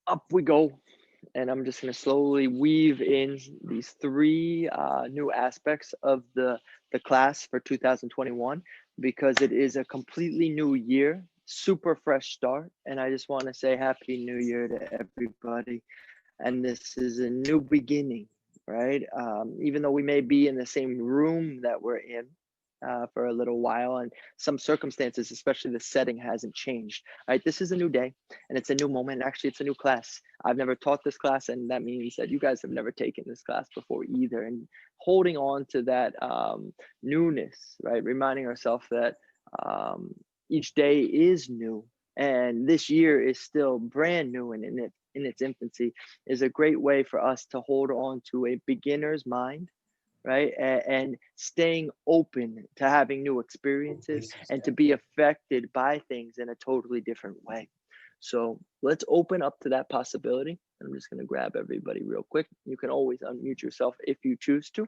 Up we go. And I'm just going to slowly weave in these three new aspects of the class for 2021 because it is a completely new year, super fresh start. And I just want to say Happy New Year to everybody. And this is a new beginning, right? Even though we may be in the same room that we're in for a little while, and some circumstances, especially the setting, hasn't changed. Right, this is a new day, and it's a new moment. Actually, it's a new class. I've never taught this class, and that means that you guys have never taken this class before either. And holding on to that newness, right? Reminding ourselves that each day is new, and this year is still brand new and in its infancy is a great way for us to hold on to a beginner's mind, right? And staying open to having new experiences and to be affected by things in a totally different way. So let's open up to that possibility. I'm just going to grab everybody real quick. You can always unmute yourself if you choose to,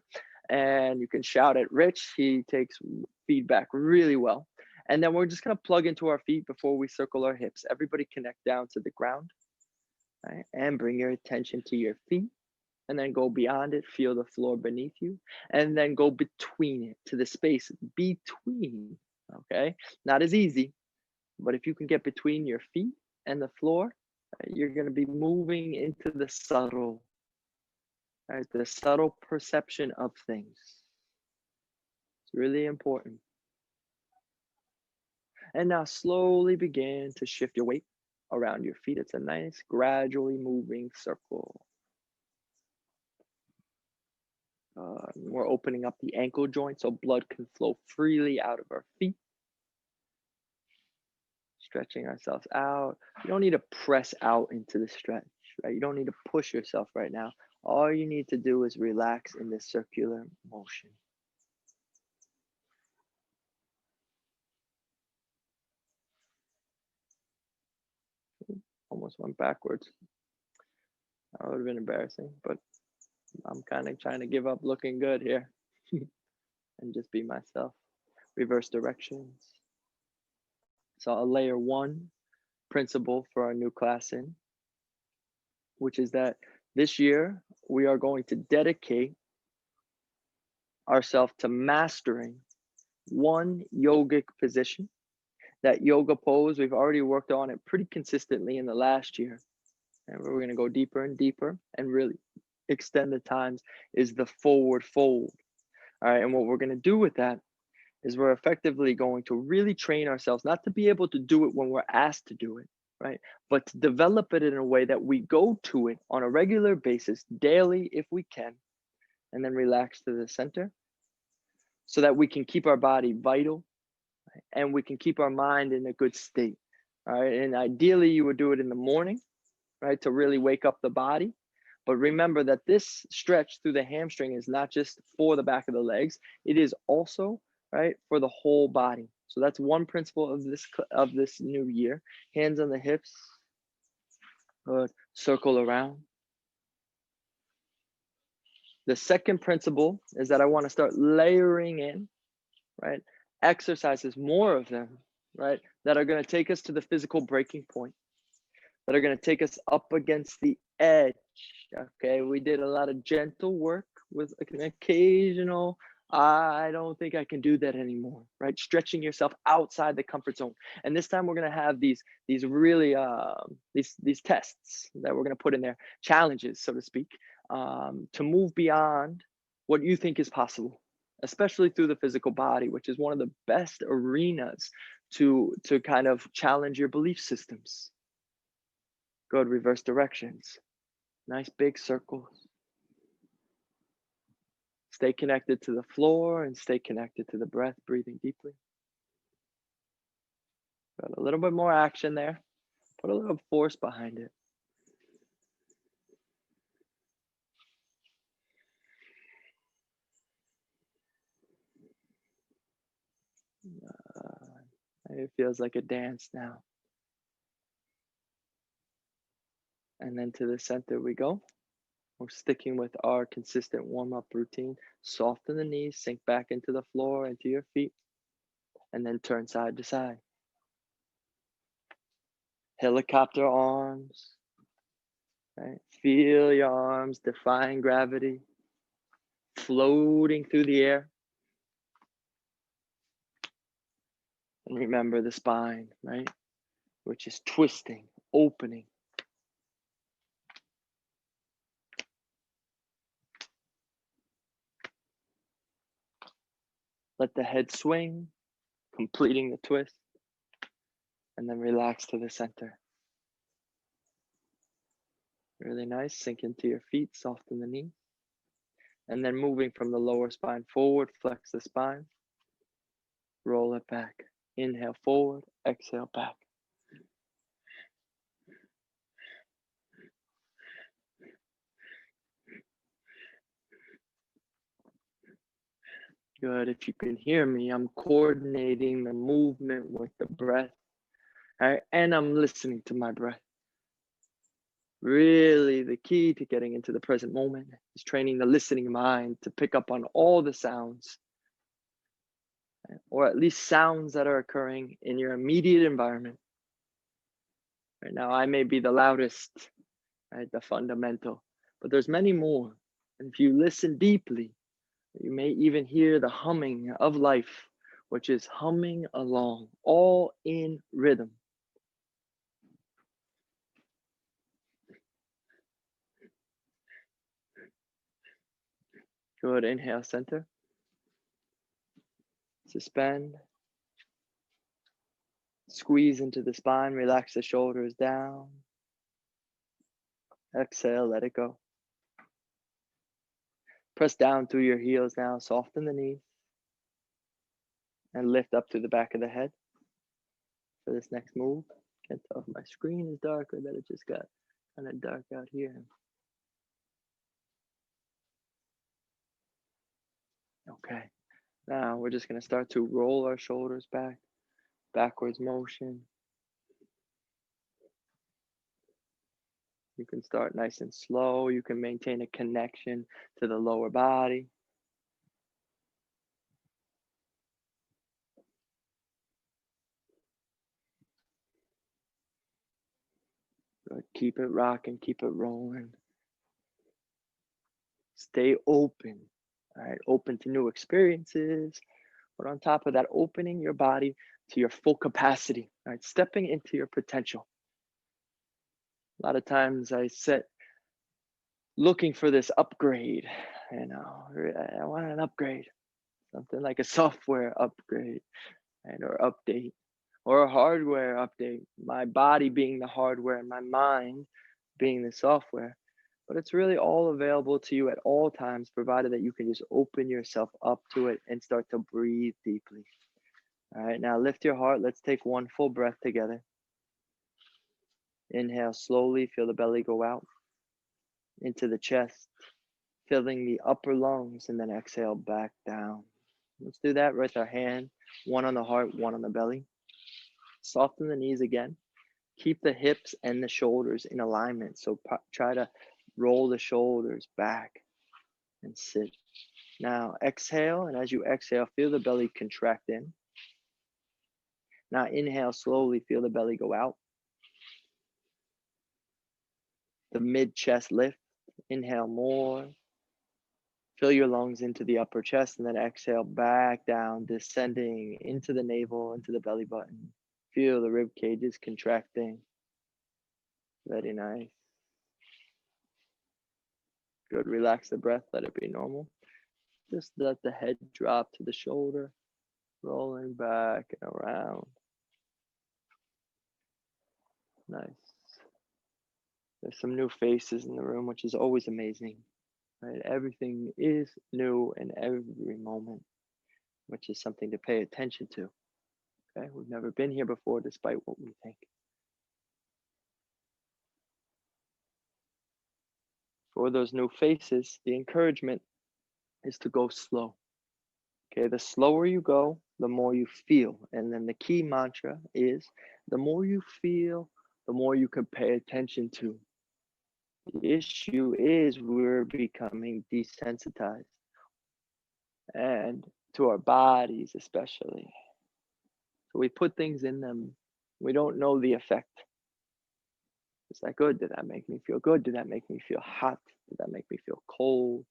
and you can shout at Rich. He takes feedback really well. And then we're just going to plug into our feet before we circle our hips. Everybody connect down to the ground, right? And bring your attention to your feet, and then go beyond it. Feel the floor beneath you, and then go between it to the space between. Okay, not as easy, but if you can get between your feet and the floor, you're going to be moving into the subtle, right? The subtle perception of things. It's really important. And now slowly begin to shift your weight around your feet. It's a nice gradually moving circle. We're opening up the ankle joint so blood can flow freely out of our feet. Stretching ourselves out. You don't need to press out into the stretch, right? You don't need to push yourself right now. All you need to do is relax in this circular motion. Almost went backwards. That would have been embarrassing, but I'm kind of trying to give up looking good here and just be myself. Reverse directions. So a layer one principle for our new class in, which is that this year we are going to dedicate ourselves to mastering one yogic position. That yoga pose, we've already worked on it pretty consistently in the last year. And we're going to go deeper and deeper and really extend the times, is the forward fold. All right. And what we're going to do with that is we're effectively going to really train ourselves not to be able to do it when we're asked to do it, right? But to develop it in a way that we go to it on a regular basis, daily if we can, and then relax to the center so that we can keep our body vital, right? And we can keep our mind in a good state. All right. And ideally, you would do it in the morning, right? To really wake up the body. But remember that this stretch through the hamstring is not just for the back of the legs, it is also, right, for the whole body. So that's one principle of this new year. Hands on the hips. Good. Circle around. The second principle is that I want to start layering in, right, exercises, more of them, right, that are going to take us to the physical breaking point, that are going to take us up against the edge. Okay, we did a lot of gentle work with an occasional, I don't think I can do that anymore, right? Stretching yourself outside the comfort zone. And this time we're going to have these really these tests that we're going to put in there, challenges, so to speak, to move beyond what you think is possible, especially through the physical body, which is one of the best arenas to kind of challenge your belief systems. Good. Reverse directions. Nice big circles. Stay connected to the floor and stay connected to the breath, breathing deeply. Got a little bit more action there. Put a little force behind it. It feels like a dance now. And then to the center we go. We're sticking with our consistent warm-up routine. Soften the knees, sink back into the floor, into your feet. and then turn side to side. Helicopter arms, right? Feel your arms defying gravity, floating through the air. And remember the spine, right? Which is twisting, opening. Let the head swing, completing the twist, and then relax to the center. Really nice. Sink into your feet, soften the knee. And then moving from the lower spine forward, flex the spine, roll it back. Inhale forward, exhale back. Good. If you can hear me, I'm coordinating the movement with the breath, right? And I'm listening to my breath. Really, the key to getting into the present moment is training the listening mind to pick up on all the sounds, right? Or at least sounds that are occurring in your immediate environment. Right now, I may be the loudest, right? The fundamental, but there's many more. And if you listen deeply, you may even hear the humming of life, which is humming along, all in rhythm. Good. Inhale, center. Suspend. Squeeze into the spine, relax the shoulders down. Exhale, let it go. Press down through your heels now, soften the knees. And lift up to the back of the head for this next move. Can't tell if my screen is dark or that it just got kind of dark out here. Okay, now we're just gonna start to roll our shoulders back, backwards motion. You can start nice and slow. You can maintain a connection to the lower body. But keep it rocking, keep it rolling. Stay open, all right? Open to new experiences. But on top of that, opening your body to your full capacity, right? Stepping into your potential. A lot of times I sit looking for this upgrade, I want an upgrade, something like a software upgrade, right? Or update, or a hardware update. My body being the hardware, my mind being the software. But it's really all available to you at all times, provided that you can just open yourself up to it and start to breathe deeply. All right, now lift your heart. Let's take one full breath together. Inhale slowly, feel the belly go out into the chest, filling the upper lungs, and then exhale back down. Let's do that with our hand, one on the heart, one on the belly. Soften the knees again. Keep the hips and the shoulders in alignment. So try to roll the shoulders back and sit. Now exhale, and as you exhale, feel the belly contract in. Now inhale slowly, feel the belly go out. The mid chest lift. Inhale more. Fill your lungs into the upper chest, and then exhale back down, descending into the navel, into the belly button. Feel the rib cages contracting. Very nice. Good. Relax the breath. Let it be normal. Just let the head drop to the shoulder, rolling back and around. Nice. There's some new faces in the room, which is always amazing. Right? Everything is new in every moment, which is something to pay attention to. Okay, we've never been here before, despite what we think. For those new faces, the encouragement is to go slow. Okay, the slower you go, the more you feel. And then the key mantra is the more you feel, the more you can pay attention to. The issue is we're becoming desensitized, and to our bodies especially. So we put things in them. We don't know the effect. Is that good? Did that make me feel good? Did that make me feel hot? Did that make me feel cold?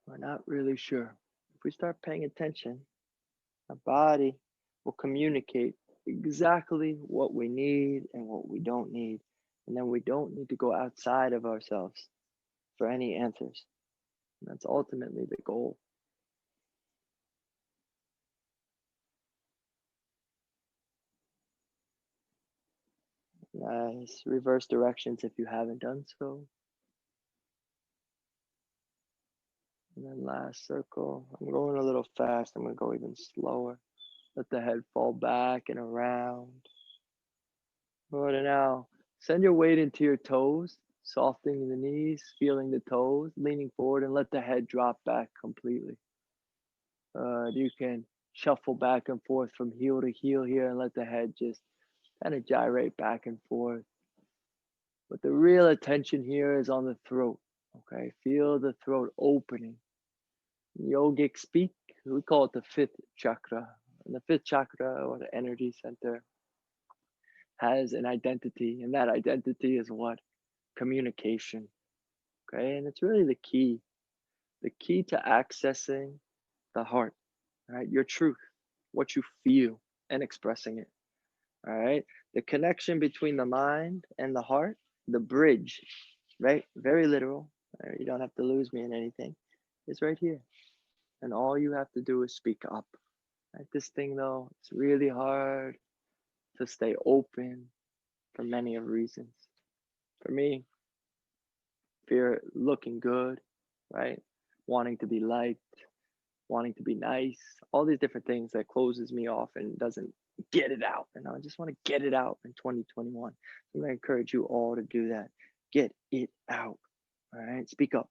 We're not really sure. If we start paying attention, our body will communicate exactly what we need and what we don't need. And then we don't need to go outside of ourselves for any answers. And that's ultimately the goal. Nice. Reverse directions if you haven't done so. And then last circle. I'm going a little fast. I'm going to go even slower. Let the head fall back and around. Good. And now send your weight into your toes, softening the knees, feeling the toes, leaning forward, and let the head drop back completely. You can shuffle back and forth from heel to heel here and let the head just kind of gyrate back and forth. But the real attention here is on the throat. Okay, feel the throat opening. In yogic speak, we call it the fifth chakra. And the fifth chakra, or the energy center, has an identity, and that identity is what? Communication. Okay, and it's really the key to accessing the heart, right? Your truth, what you feel, and expressing it. All right, the connection between the mind and the heart, the bridge, right? Very literal. You don't have to lose me in anything. It's right here, and all you have to do is speak up. Right? This thing, though, it's really hard to stay open for many of reasons. For me, fear looking good, right? Wanting to be liked, wanting to be nice, all these different things that closes me off and doesn't get it out. And I just want to get it out in 2021. I'm going to encourage you all to do that. Get it out. All right. Speak up,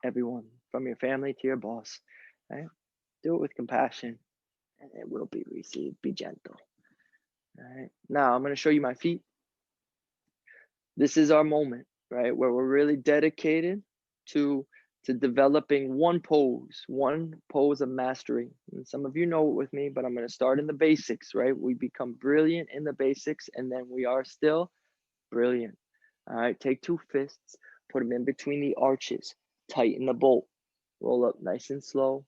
everyone, from your family to your boss. Right? Do it with compassion and it will be received. Be gentle. All right. Now I'm going to show you my feet. This is our moment, right? Where we're really dedicated to developing one pose of mastery. And some of you know it with me, but I'm going to start in the basics, right? We become brilliant in the basics and then we are still brilliant. All right, take two fists, put them in between the arches, tighten the bolt, roll up nice and slow.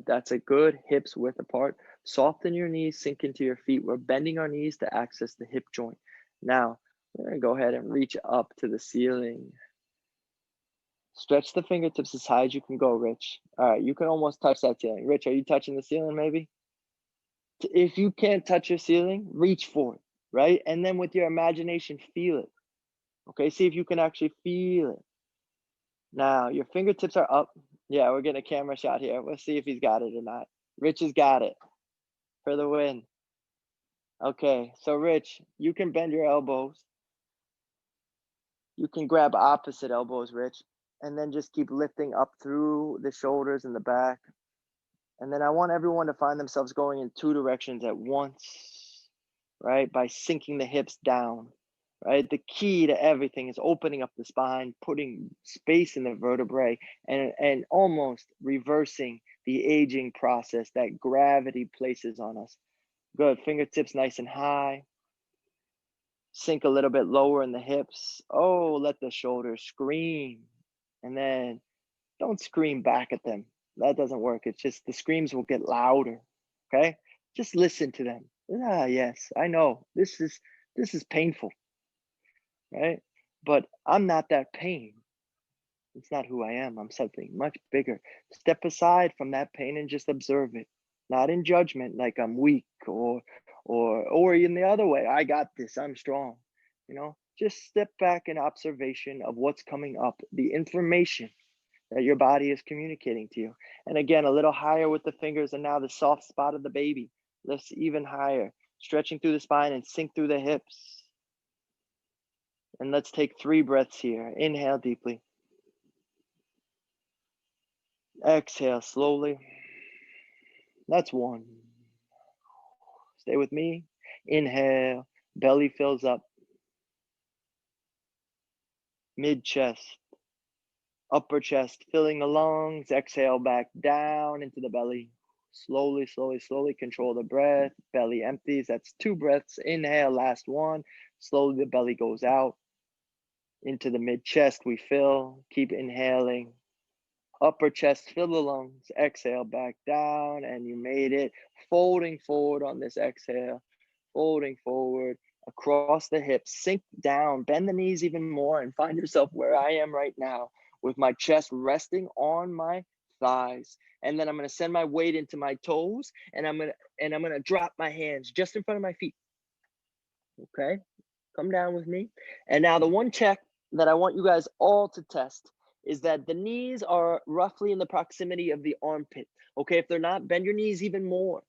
That's a good hips width apart. Soften your knees, sink into your feet. We're bending our knees to access the hip joint. Now, we're going to go ahead and reach up to the ceiling. Stretch the fingertips as high as you can go, Rich. All right, you can almost touch that ceiling. Rich, are you touching the ceiling maybe? If you can't touch your ceiling, reach for it, right? And then with your imagination, feel it. Okay, see if you can actually feel it. Now, your fingertips are up. Yeah, we're getting a camera shot here. We'll see if he's got it or not. Rich has got it for the win. Okay, so Rich, you can bend your elbows. You can grab opposite elbows, Rich, and then just keep lifting up through the shoulders and the back. And then I want everyone to find themselves going in two directions at once, right? By sinking the hips down, right? The key to everything is opening up the spine, putting space in the vertebrae, and almost reversing the aging process that gravity places on us. Good. Fingertips nice and high. Sink a little bit lower in the hips. Oh, let the shoulders scream. And then don't scream back at them. That doesn't work. It's just the screams will get louder. Okay? Just listen to them. Ah, yes, I know. This is painful, right? But I'm not that pain. It's not who I am. I'm something much bigger. Step aside from that pain and just observe it. Not in judgment like I'm weak or in the other way. I got this. I'm strong. Just step back in observation of what's coming up, the information that your body is communicating to you. And again, a little higher with the fingers, and now the soft spot of the baby lifts even higher, stretching through the spine and sink through the hips. And let's take 3 breaths here. Inhale deeply. Exhale slowly. That's 1. Stay with me. Inhale, belly fills up, mid chest, Upper chest filling the lungs. Exhale back down into the belly. Slowly, slowly, slowly control the breath. Belly empties. That's 2 breaths. Inhale, last one. Slowly the belly goes out. Into the mid chest we fill. Keep inhaling. Upper chest, fill the lungs. Exhale back down, and you made it. Folding forward on this exhale. Folding forward across the hips. Sink down. Bend the knees even more and find yourself where I am right now with my chest resting on my thighs. And then I'm going to send my weight into my toes, and I'm going to drop my hands just in front of my feet. Okay? Come down with me. And now the one check that I want you guys all to test is that the knees are roughly in the proximity of the armpit. Okay, if they're not, bend your knees even more,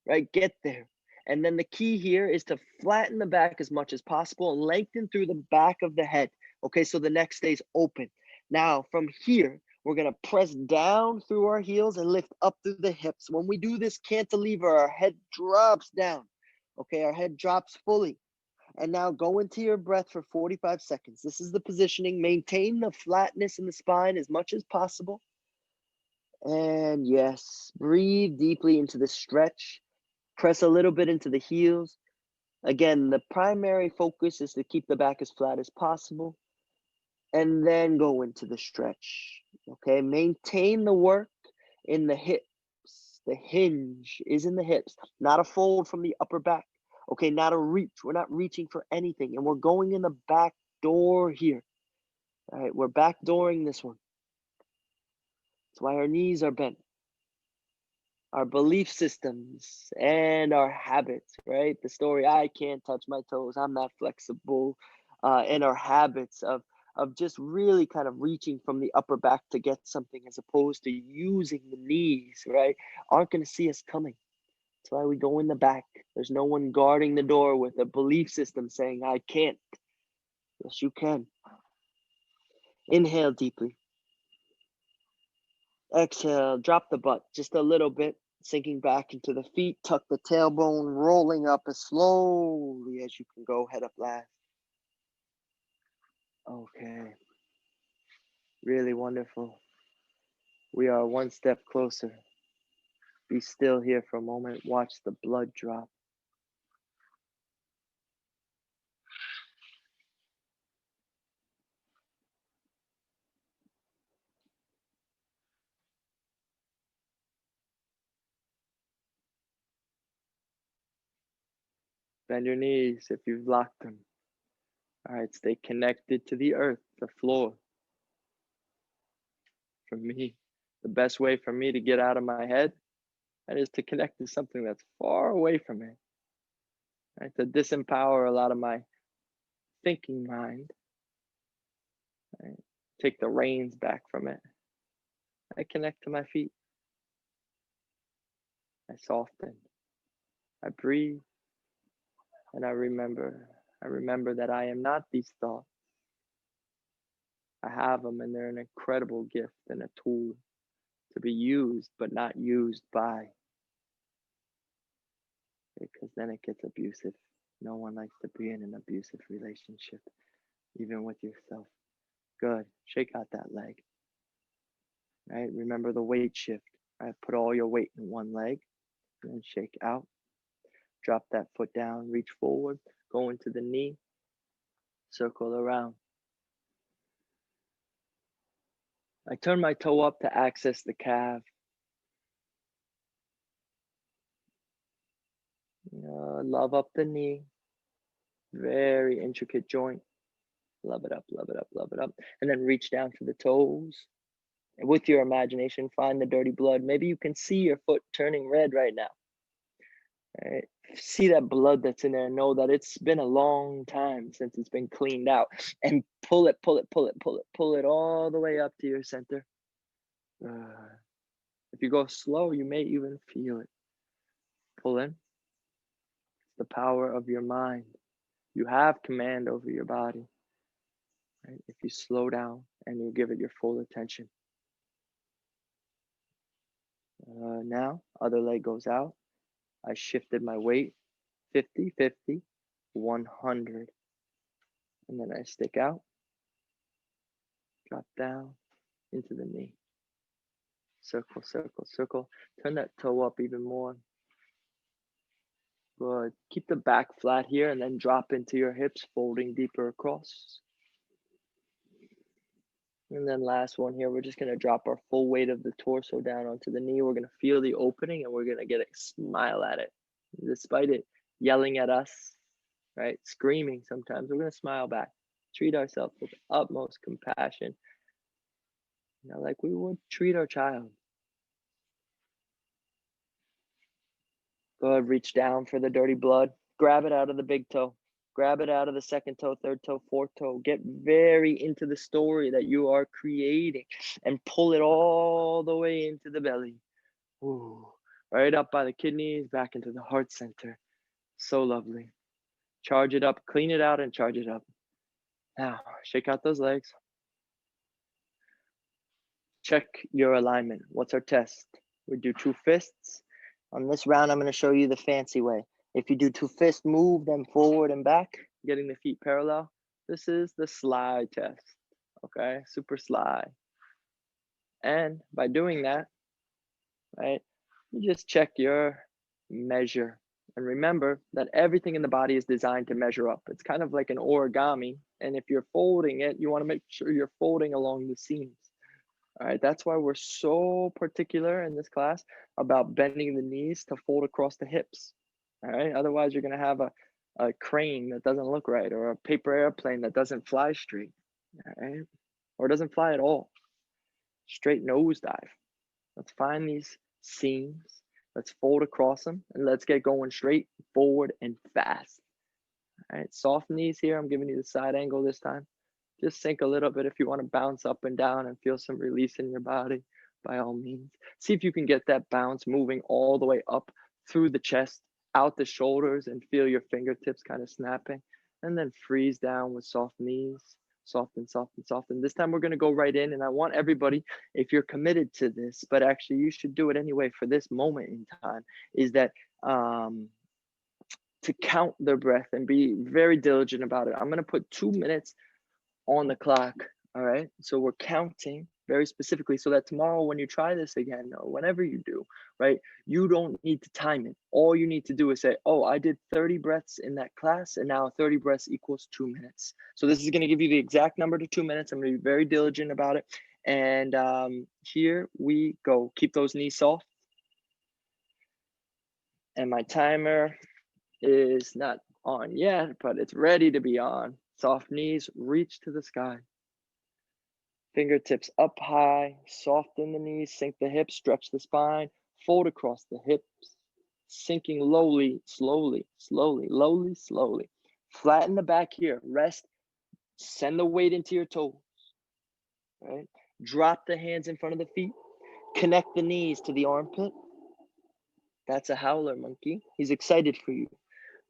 right? Get there. And then the key here is to flatten the back as much as possible and lengthen through the back of the head. Okay, so the neck stays open. Now, from here, we're gonna press down through our heels and lift up through the hips. When we do this cantilever, our head drops down. Okay, our head drops fully. And now go into your breath for 45 seconds. This is the positioning. Maintain the flatness in the spine as much as possible. And yes, breathe deeply into the stretch. Press a little bit into the heels. Again, the primary focus is to keep the back as flat as possible. And then go into the stretch. Okay, maintain the work in the hips. The hinge is in the hips, not a fold from the upper back. Okay, not a reach. We're not reaching for anything, and we're going in the back door here. All right, we're backdooring this one. That's why our knees are bent. Our belief systems and our habits, right? The story, I can't touch my toes, I'm not flexible, and our habits of just really kind of reaching from the upper back to get something as opposed to using the knees, right? Aren't going to see us coming. That's why we go in the back. There's no one guarding the door with a belief system saying, I can't. Yes, you can. Inhale deeply. Exhale, drop the butt just a little bit, sinking back into the feet. Tuck the tailbone, rolling up as slowly as you can go. Head up last. Okay. Really wonderful. We are one step closer. Be still here for a moment. Watch the blood drop. Bend your knees if you've locked them. All right, stay connected to the earth, the floor. For me, the best way for me to get out of my head, that is to connect to something that's far away from me. Right? To disempower a lot of my thinking mind. Right? Take the reins back from it. I connect to my feet. I soften. I breathe. And I remember. I remember that I am not these thoughts. I have them, and they're an incredible gift and a tool to be used, but not used by. Because then it gets abusive. No one likes to be in an abusive relationship, even with yourself. Good. Shake out that leg. Right? Remember the weight shift. Right? Put all your weight in one leg and then shake out. Drop that foot down, reach forward, go into the knee, circle around. I turn my toe up to access the calf. Love up the knee. Very intricate joint. Love it up, love it up, love it up. And then reach down to the toes. And with your imagination, find the dirty blood. Maybe you can see your foot turning red right now. Right? See that blood that's in there and know that it's been a long time since it's been cleaned out. And pull it, pull it, pull it, pull it, pull it all the way up to your center. If you go slow, you may even feel it. Pull in. It's the power of your mind. You have command over your body. Right? If you slow down and you give it your full attention. Now, other leg goes out. I shifted my weight 50, 50, 100. And then I stick out, drop down, into the knee. Circle, circle, circle. Turn that toe up even more. Good. Keep the back flat here and then drop into your hips, folding deeper across. And then last one here, we're just going to drop our full weight of the torso down onto the knee. We're going to feel the opening and we're going to get a smile at it. Despite it yelling at us, right? Screaming sometimes, we're going to smile back. Treat ourselves with utmost compassion. Like we would treat our child. Go ahead, reach down for the dirty blood. Grab it out of the big toe. Grab it out of the second toe, third toe, fourth toe. Get very into the story that you are creating and pull it all the way into the belly. Ooh, right up by the kidneys, back into the heart center. So lovely. Charge it up, clean it out and charge it up. Now, shake out those legs. Check your alignment. What's our test? We do 2 fists. On this round, I'm going to show you the fancy way. If you do 2 fists, move them forward and back, getting the feet parallel. This is the slide test, okay? Super slide. And by doing that, right, you just check your measure. And remember that everything in the body is designed to measure up. It's kind of like an origami. And if you're folding it, you want to make sure you're folding along the seams. All right, that's why we're so particular in this class about bending the knees to fold across the hips. All right, otherwise you're going to have a crane that doesn't look right, or a paper airplane that doesn't fly straight, all right, or doesn't fly at all. Straight nosedive. Let's find these seams. Let's fold across them and let's get going straight forward and fast. All right, soft knees here. I'm giving you the side angle this time. Just sink a little bit if you want to bounce up and down and feel some release in your body, by all means. See if you can get that bounce moving all the way up through the chest, out the shoulders, and feel your fingertips kind of snapping. And then freeze down with soft knees, soften, soften, soften. This time we're going to go right in, and I want everybody, if you're committed to this, but actually you should do it anyway for this moment in time, is that to count their breath and be very diligent about it. I'm going to put 2 minutes on the clock. All right. So we're counting very specifically so that tomorrow when you try this again, or whenever you do, right, you don't need to time it. All you need to do is say, oh, I did 30 breaths in that class and now 30 breaths equals 2 minutes. So this is going to give you the exact number to 2 minutes. I'm going to be very diligent about it. And here we go. Keep those knees soft. And my timer is not on yet, but it's ready to be on. Soft knees, reach to the sky. Fingertips up high, soften the knees, sink the hips, stretch the spine, fold across the hips, sinking lowly, slowly, slowly, lowly, slowly. Flatten the back here, rest, send the weight into your toes, right? Drop the hands in front of the feet, connect the knees to the armpit. That's a howler monkey. He's excited for you,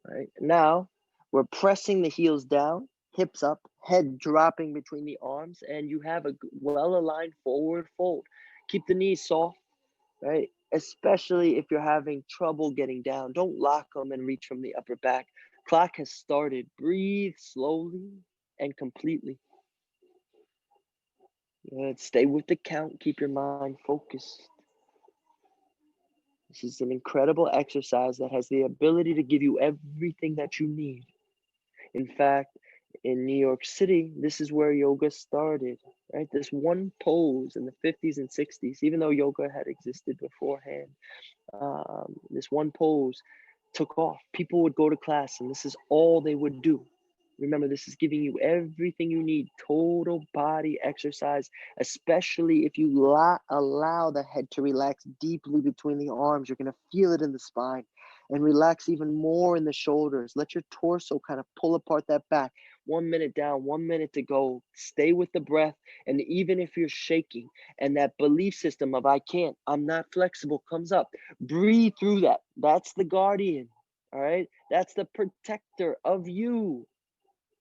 right? Now, we're pressing the heels down, hips up, head dropping between the arms, and you have a well-aligned forward fold. Keep the knees soft, right? Especially if you're having trouble getting down. Don't lock them and reach from the upper back. Clock has started. Breathe slowly and completely. Good. Stay with the count. Keep your mind focused. This is an incredible exercise that has the ability to give you everything that you need. In fact, in New York City, this is where yoga started, right? This one pose in the 50s and 60s, even though yoga had existed beforehand, this one pose took off. People would go to class and this is all they would do. Remember, this is giving you everything you need, total body exercise, especially if you allow the head to relax deeply between the arms. You're going to feel it in the spine and relax even more in the shoulders. Let your torso kind of pull apart that back. 1 minute down, 1 minute to go. Stay with the breath. And even if you're shaking and that belief system of I can't, I'm not flexible comes up, breathe through that. That's the guardian. All right. That's the protector of you.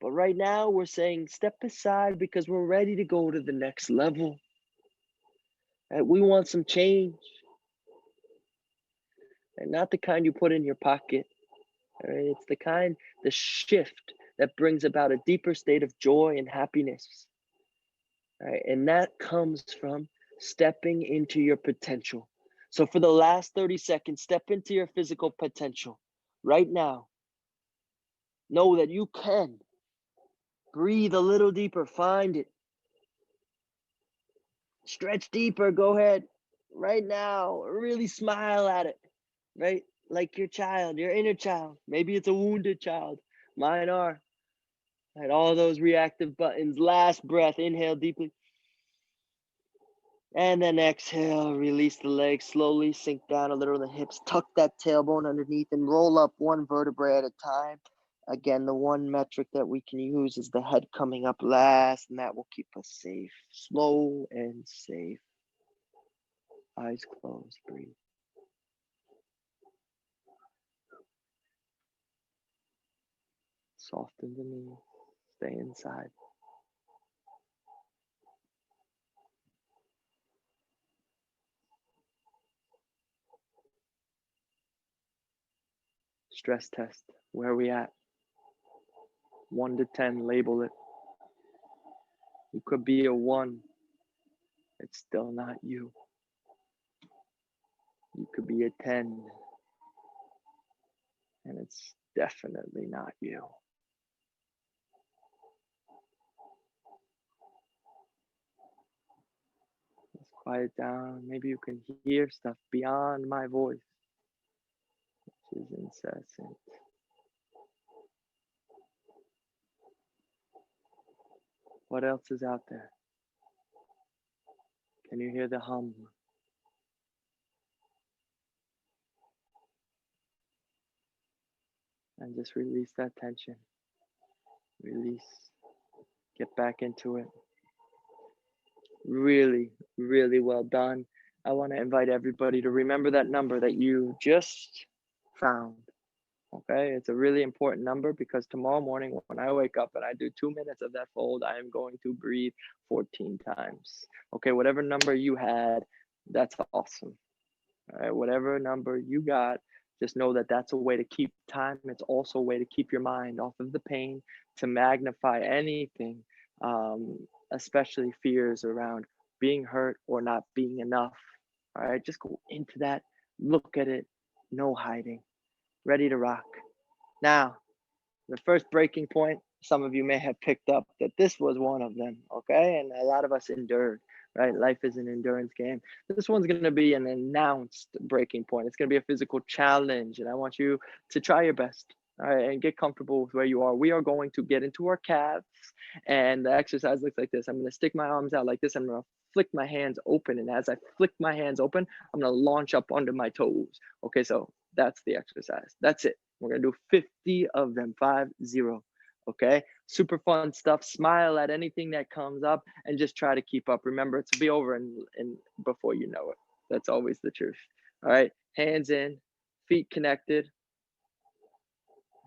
But right now we're saying step aside because we're ready to go to the next level. Right? We want some change. And not the kind you put in your pocket. All right? It's the kind, the shift that brings about a deeper state of joy and happiness. right? And that comes from stepping into your potential. So for the last 30 seconds, step into your physical potential right now. Know that you can. Breathe a little deeper, find it. Stretch deeper, go ahead. Right now, really smile at it, right? Like your child, your inner child. Maybe it's a wounded child. Mine are. Right, all those reactive buttons. Last breath, inhale deeply. And then exhale, release the legs slowly, sink down a little in the hips, tuck that tailbone underneath and roll up one vertebrae at a time. Again, the one metric that we can use is the head coming up last, and that will keep us safe. Slow and safe. Eyes closed, breathe. Soften the knees, stay inside. Stress test, where are we at? 1 to 10, label it. You could be a 1. It's still not you. You could be a 10. And it's definitely not you. Let's quiet down. Maybe you can hear stuff beyond my voice, which is incessant. What else is out there? Can you hear the hum? And just release that tension. Release. Get back into it. Really, really well done. I want to invite everybody to remember that number that you just found. Okay, it's a really important number because tomorrow morning when I wake up and I do 2 minutes of that fold, I am going to breathe 14 times. Okay, whatever number you had, that's awesome. All right, whatever number you got, just know that that's a way to keep time. It's also a way to keep your mind off of the pain, to magnify anything, especially fears around being hurt or not being enough. All right, just go into that, look at it, no hiding, ready to rock. Now, the first breaking point, some of you may have picked up that this was one of them, okay? And a lot of us endured, right? Life is an endurance game. This one's going to be an announced breaking point. It's going to be a physical challenge, and I want you to try your best, all right, and get comfortable with where you are. We are going to get into our calves, and the exercise looks like this. I'm going to stick my arms out like this. I'm going to flick my hands open, and as I flick my hands open, I'm going to launch up onto my toes. Okay, so that's the exercise. That's it. We're going to do 50 of them, 50. Okay, super fun stuff. Smile at anything that comes up and just try to keep up. Remember, it's be over and before you know it. That's always the truth. All right, hands in, feet connected.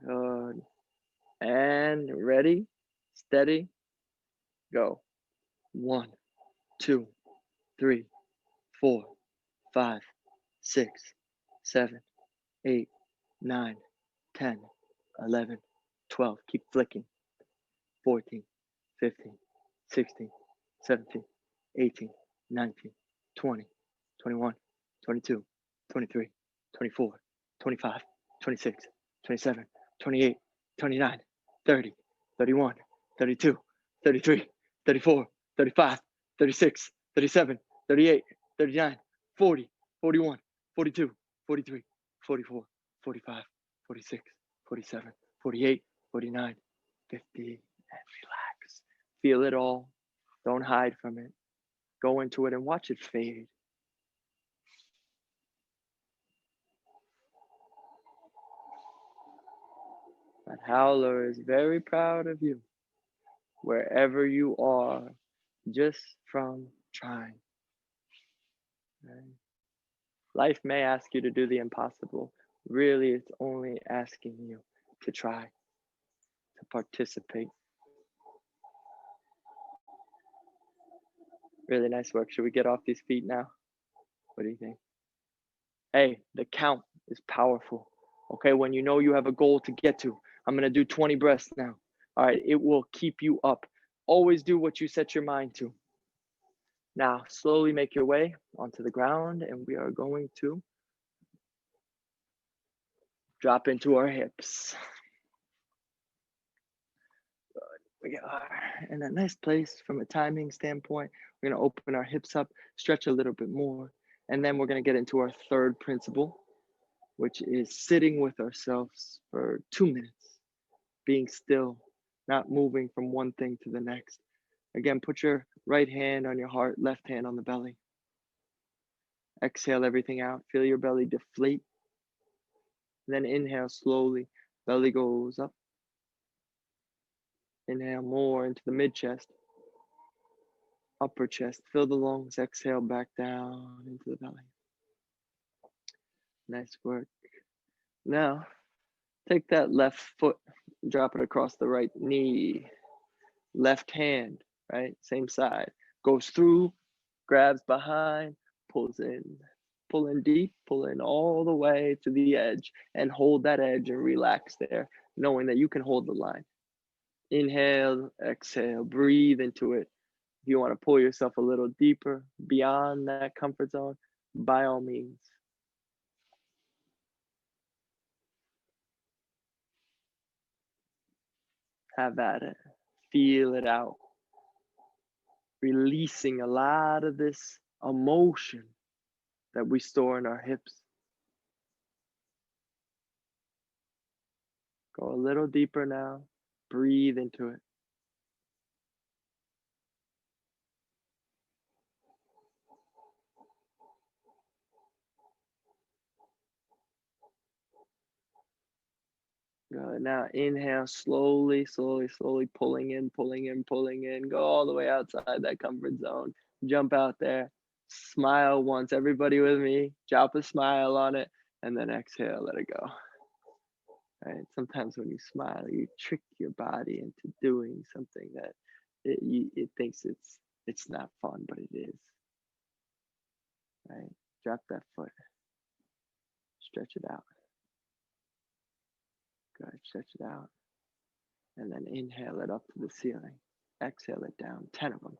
Good. And ready, steady, go. 1, 2, 3, 4, 5, 6, 7, 8, 9, 10, 11, 12. Keep flicking. 14, 15, 16, 17, 18, 19, 20, 21, 22, 23, 24, 25, 26, 27, 28, 29, 30, 31, 32, 33, 34, 35, 36, 37, 38, 39, 40, 41, 42, 43, 44, 45, 46, 47, 48, 49, 50, and relax. Feel it all. Don't hide from it. Go into it and watch it fade. That howler is very proud of you, wherever you are, just from trying. Right? Life may ask you to do the impossible. Really, it's only asking you to try, to participate. Really nice work. Should we get off these feet now? What do you think? Hey, the count is powerful. Okay, when you know you have a goal to get to, I'm going to do 20 breaths now. All right, it will keep you up. Always do what you set your mind to. Now, slowly make your way onto the ground, and we are going to drop into our hips. We are in a nice place from a timing standpoint. We're going to open our hips up, stretch a little bit more, and then we're going to get into our third principle, which is sitting with ourselves for 2 minutes, being still, not moving from one thing to the next. Again, put your right hand on your heart, left hand on the belly. Exhale everything out. Feel your belly deflate. Then inhale slowly. Belly goes up. Inhale more into the mid chest, upper chest. Fill the lungs. Exhale back down into the belly. Nice work. Now, take that left foot, drop it across the right knee. Left hand, right? Same side. Goes through, grabs behind, pulls in. Pull in deep, pull in all the way to the edge, and hold that edge and relax there, knowing that you can hold the line. Inhale, exhale, breathe into it. If you want to pull yourself a little deeper beyond that comfort zone, by all means. Have at it. Feel it out. Releasing a lot of this emotion that we store in our hips. Go a little deeper now. Breathe into it. Good. Now inhale slowly, slowly, slowly, pulling in, pulling in, pulling in. Go all the way outside that comfort zone. Jump out there. Smile once. Everybody with me. Drop a smile on it, and then exhale. Let it go. Right. Sometimes when you smile, you trick your body into doing something that it thinks it's not fun, but it is. Right. Drop that foot. Stretch it out. Good. Stretch it out. And then inhale it up to the ceiling. Exhale it down. 10 of them.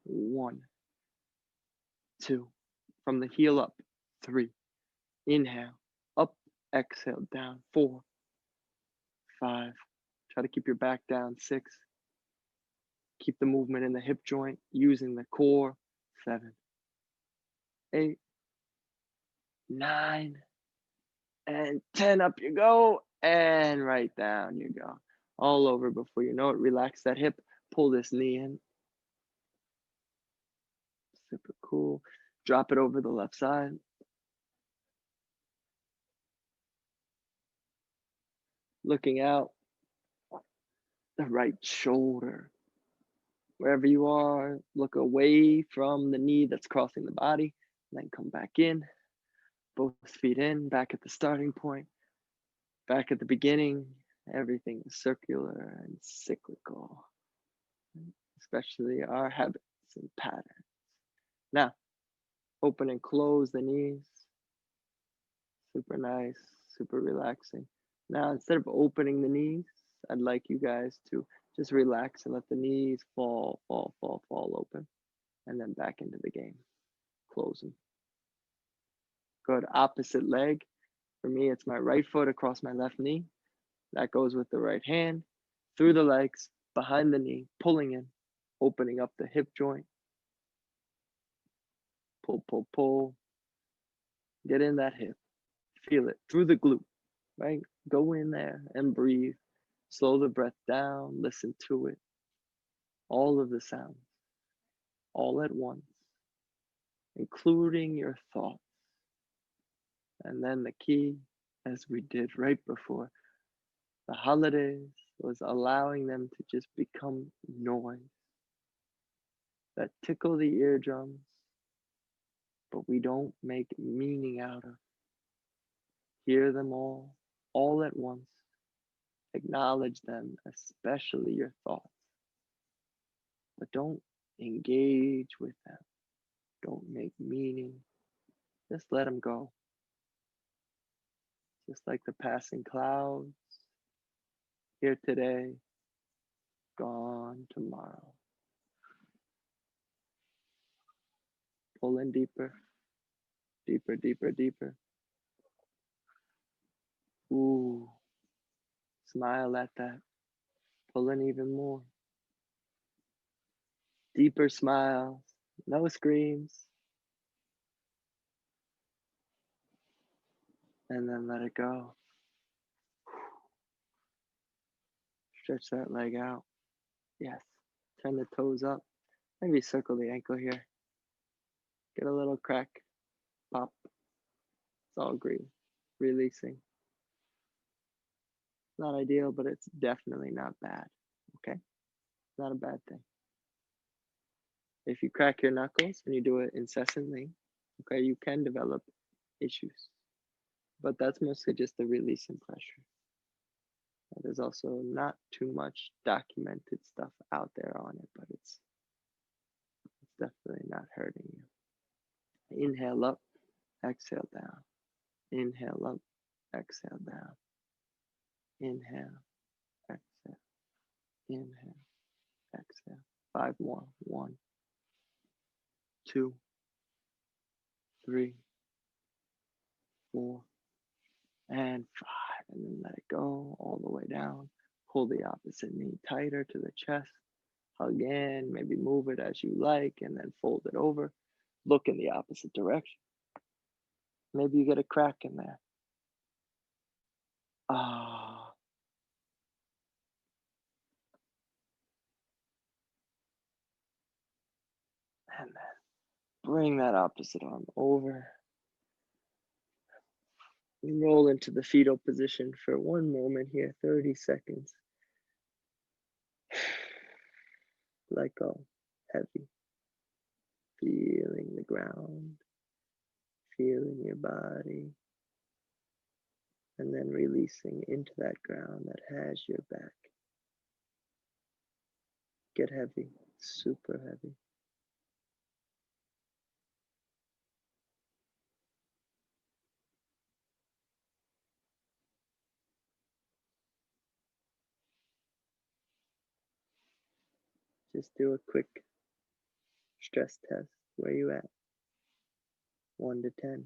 1, 2. From the heel up. 3. Inhale. Up. Exhale down. 4, 5. Try to keep your back down. 6. Keep the movement in the hip joint using the core. 7, 8, 9, and 10. Up you go. And right down you go. All over before you know it. Relax that hip. Pull this knee in. Super cool. Drop it over the left side. Looking out the right shoulder. Wherever you are, look away from the knee that's crossing the body, then come back in. Both feet in, back at the starting point, back at the beginning. Everything is circular and cyclical, especially our habits and patterns. Now, open and close the knees. Super nice, super relaxing. Now, instead of opening the knees, I'd like you guys to just relax and let the knees fall open, and then back into the game. Close them. Good. Opposite leg. For me, it's my right foot across my left knee. That goes with the right hand, through the legs, behind the knee, pulling in, opening up the hip joint. Pull, pull, pull. Get in that hip. Feel it through the glute, right? Go in there and breathe. Slow the breath down. Listen to it. All of the sounds, all at once, including your thoughts. And then the key, as we did right before the holidays, was allowing them to just become noise that tickle the eardrums, but we don't make meaning out of. Hear them all at once. Acknowledge them, especially your thoughts, but don't engage with them. Don't make meaning. Just let them go. Just like the passing clouds, here today, gone tomorrow. Pull in deeper, deeper, deeper, deeper. Ooh, smile at that. Pull in even more. Deeper smiles, no screams. And then let it go. Stretch that leg out. Yes. Turn the toes up. Maybe circle the ankle here. Get a little crack. Pop. It's all green. Releasing. Not ideal, but it's definitely not bad. Okay? Not a bad thing. If you crack your knuckles and you do it incessantly, okay, you can develop issues. But that's mostly just the release and pressure. There's also not too much documented stuff out there on it, but it's definitely not hurting you. Inhale up, exhale down. Inhale up, exhale down. Inhale, exhale, inhale, exhale. 5 more. 1, 2, 3, 4, and 5. And then let it go all the way down. Pull the opposite knee tighter to the chest. Hug in, maybe move it as you like, and then fold it over. Look in the opposite direction. Maybe you get a crack in there. Ah. And then bring that opposite arm over. Roll into the fetal position for 1 moment here, 30 seconds. Let go, heavy. Feeling the ground, feeling your body, and then releasing into that ground that has your back. Get heavy, super heavy. Just do a quick stress test. Where you at? 1 to 10.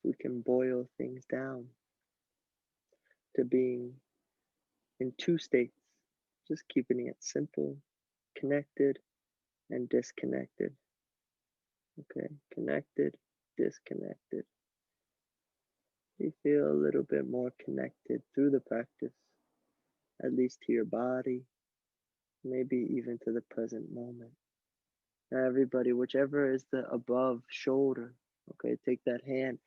We can boil things down to being in 2 states, just keeping it simple, connected, and disconnected. Okay, connected, disconnected. You feel a little bit more connected through the practice, at least to your body, maybe even to the present moment. Now, everybody, whichever is the above shoulder, okay, take that hand,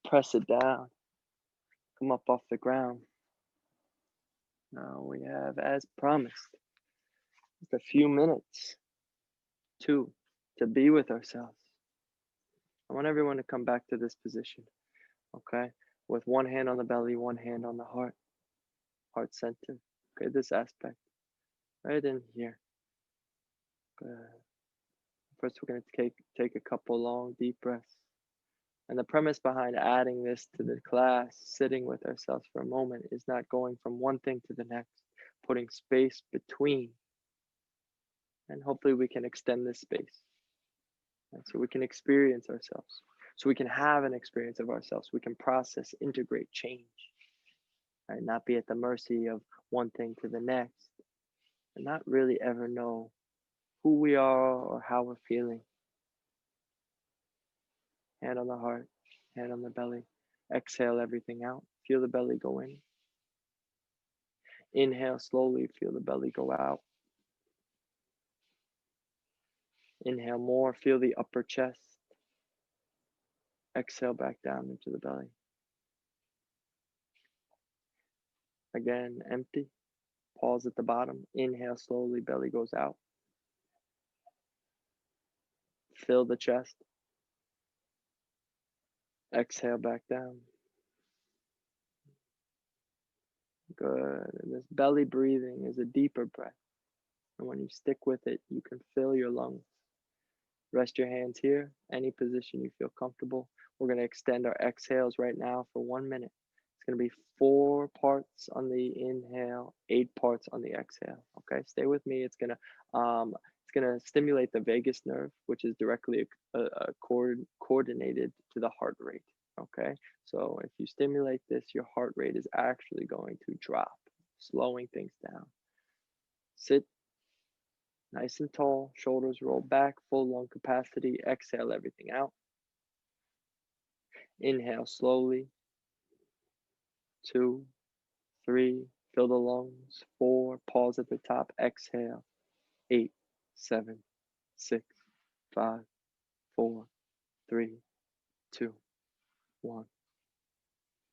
press it down, come up off the ground. Now we have, as promised, just a few minutes to be with ourselves. I want everyone to come back to this position, okay, with one hand on the belly, one hand on the heart center. Okay, this aspect right in here. Good. First, we're going to take a couple long, deep breaths. And the premise behind adding this to the class, sitting with ourselves for a moment, is not going from one thing to the next, putting space between. And hopefully we can extend this space. Right? So we can experience ourselves. So we can have an experience of ourselves. We can process, integrate, change. Right? Not be at the mercy of one thing to the next. And not really ever know who we are or how we're feeling. Hand on the heart, hand on the belly. Exhale everything out. Feel the belly go in. Inhale slowly, feel the belly go out. Inhale more, feel the upper chest. Exhale back down into the belly. Again, empty. Pause at the bottom. Inhale slowly, belly goes out. Fill the chest. Exhale back down. Good. And this belly breathing is a deeper breath. And when you stick with it, you can fill your lungs. Rest your hands here, any position you feel comfortable. We're going to extend our exhales right now for 1 minute. It's going to be 4 parts on the inhale, 8 parts on the exhale. Okay, stay with me. It's gonna stimulate the vagus nerve, which is directly coordinated to the heart rate. Okay, so if you stimulate this, your heart rate is actually going to drop, slowing things down. Sit nice and tall, shoulders roll back, full lung capacity. Exhale everything out. Inhale slowly. 2, 3, fill the lungs. 4, pause at the top. Exhale. 8, 7, 6, 5, 4, 3, 2, 1.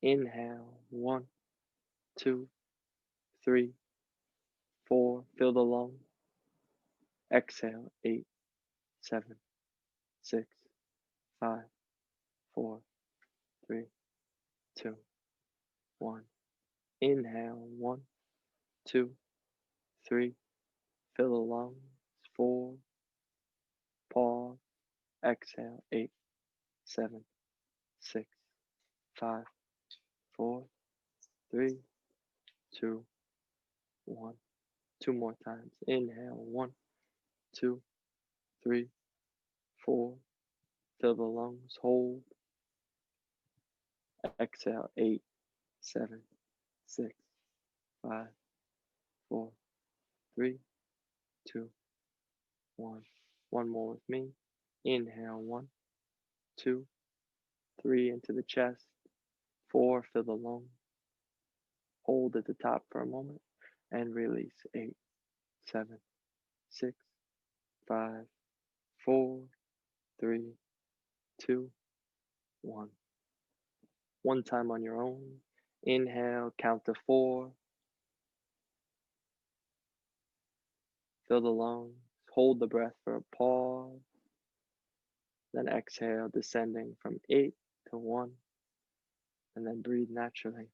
Inhale. 1, 2, 3, 4, fill the lungs. Exhale. 8, 7, 6, 5, 4, 3, 2, 1. Inhale. 1, 2, 3, fill the lungs. 4, pause. Exhale. 8, 7, 6, 5, 4, 3, 2, 1. 2 more times. Inhale. 1, 2, 3, 4. Fill the lungs. Hold. Exhale. 8, 7, 6, 5, 4, 3, 2, 1. One more with me. Inhale. 1, 2, 3 into the chest. 4, fill the lungs. Hold at the top for a moment and release. 8, 7, 6, 5, 4, 3, 2, 1. One time on your own. Inhale, count to 4. Fill the lungs. Hold the breath for a pause. Then exhale, descending from 8 to 1. And then breathe naturally.